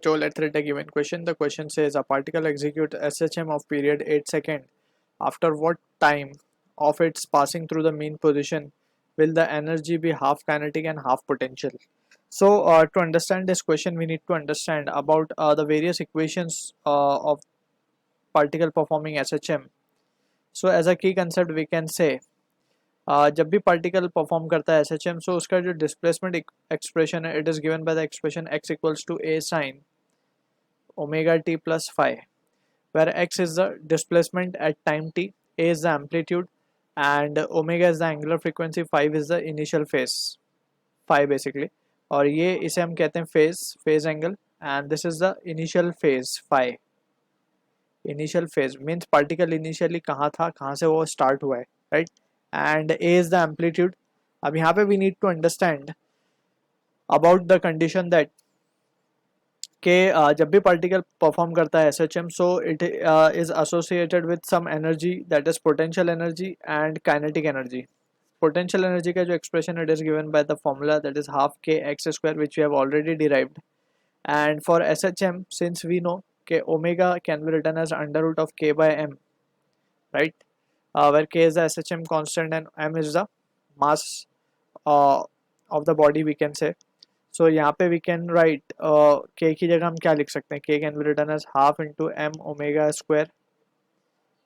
So let's read the given question. The question says a particle executes S.H.M of period 8 seconds. After what time of its passing through the mean position will the energy be half kinetic and half potential? So to understand this question, we need to understand about the various equations of particle performing S.H.M. So as a key concept we can say जब भी particle perform करता है SHM, so उसका जो displacement expression है it is given by the expression x equals to a sin omega t plus phi, where x is the displacement at time t, a is the amplitude, and omega is the angular frequency, phi is the initial phase, phi basically. और ये इसे हम कहते हैं phase angle, and this is the initial phase phi. Initial phase means particle initially कहाँ था, कहाँ से वो स्टार्ट हुआ है, right. And A is the amplitude. अब यहाँ पे we need to understand about the condition that कि जब भी पार्टिकल परफॉर्म करता है SHM, so it is associated with some energy that is potential energy and kinetic energy. Potential energy का जो expression it is given by the formula that is half k x square which we have already derived. And for SHM, since we know k omega can be written as under root of k by m, right, where k is the SHM constant and m is the mass uh, of the body we can say. So यहाँ पे we can write k की जगह हम क्या लिख सकते हैं, k can be written as half into m omega square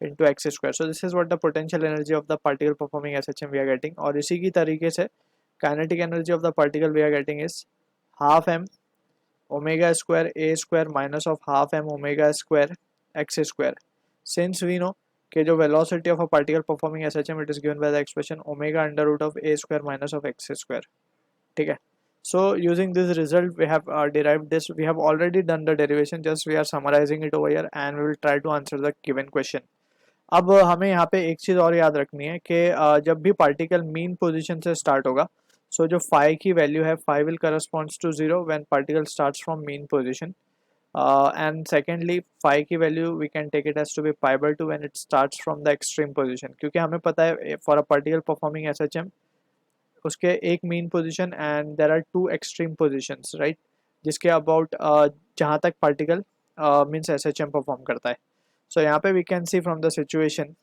into x square. So this is what the potential energy of the particle performing SHM we are getting. और इसी की तरीके से kinetic energy of the particle we are getting is half m omega square a square minus of half m omega square x square. Since we know कि जो velocity of a particle performing SHM it is given by the expression omega under root of a square minus of x square. ठीक है. So using this result we have derived this. We have already done the derivation, just we are summarizing it over here and we will try to answer the given question. अब हमें यहाँ पे एक चीज़ और याद रखनी है कि जब भी पार्टिकल मीन पोजीशन से स्टार्ट होगा, सो जो फाई की वैल्यू है phi will corresponds to zero when particle starts from mean position, and secondly phi की value we can take it as to be pi by two when it starts from the extreme position. क्योंकि हमें पता है for a particle performing SHM उसके एक mean position and there are two extreme positions, right, जिसके about जहाँ तक particle means SHM perform करता है. सो यहाँ पे we can see from the situation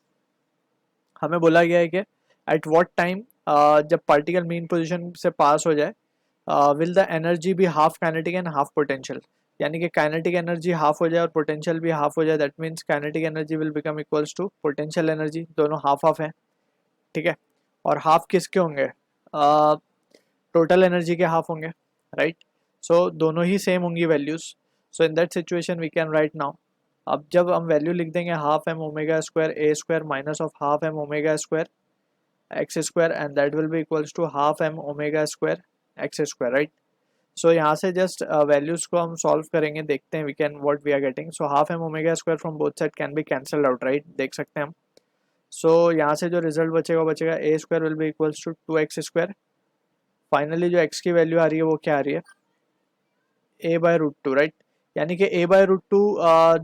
हमें बोला गया है कि एट व्हाट टाइम जब पार्टिकल मीन पोजीशन से पास हो जाए विल द एनर्जी भी half kinetic and half potential, यानी कि काइनेटिक एनर्जी हाफ हो जाए और पोटेंशियल भी हाफ हो जाए. That means kinetic energy will become equals to potential energy. दोनों हाफ हाफ है, ठीक है. और हाफ किसके होंगे, टोटल एनर्जी के हाफ होंगे, राइट. सो दोनों ही सेम होंगी values. So in that situation we can write now. अब जब हम वैल्यू लिख देंगे half m omega square a square minus of half m omega square x square and that will be equals to half m omega square x square, right. So यहाँ से just values को हम solve करेंगे, देखते हैं we can what we are getting. So half m omega square from both side can be cancelled out, right, देख सकते हैं हम. सो यहाँ से जो रिजल्ट बचेगा वो बचेगा a square will be equals to two x square. Finally जो एक्स की वैल्यू आ रही है वो क्या आ रही है, a by root two, right. यानी कि a by root two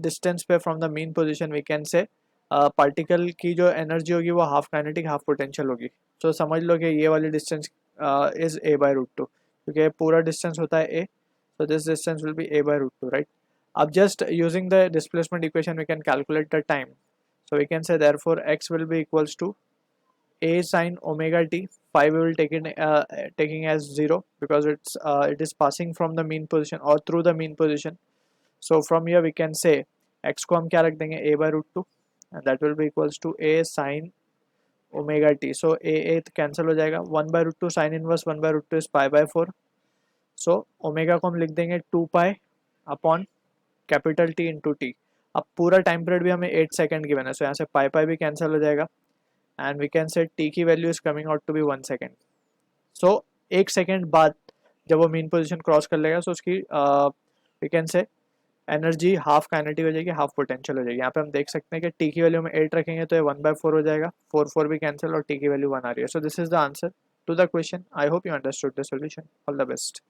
distance पे from the mean position we can say particle की जो एनर्जी होगी वो हाफ काइनेटिक हाफ पोटेंशियल होगी. तो समझ लो कि ये वाली distance is a by root two, क्योंकि पूरा डिस्टेंस होता है a, so this distance will be a by root 2, right. अब just using the displacement equation we can calculate the time. So we can say therefore x will be equals to a sin omega t. Phi we will take it taking as 0 because it is passing from the mean position or through the mean position. So from here we can say x को हम क्या रख देंगे a by root 2 and that will be equals to a sin omega t. So a cancel हो जाएगा, 1 by root 2 sin inverse 1 by root 2 is pi by 4. So omega को हम लिख देंगे 2 pi upon capital T into t. अब पूरा time period भी हमें 8 सेकेंड गिवन है, सो यहाँ से पाई पाई भी कैंसिल हो जाएगा and we can say t की value is coming out to be 1 second. So 1 second बाद जब वो मीन पोजीशन क्रॉस कर लेगा, सो उसकी we can say energy half kinetic हो जाएगी हाफ पोटेंशियल हो जाएगी. यहाँ पे हम देख सकते हैं कि टी की वैल्यू में 8 रखेंगे तो ये 1/4 हो जाएगा, 4 भी कैंसिल और टी की वैल्यू 1 आ रही है. So this is the answer to the question. I hope you understood the solution. All the best.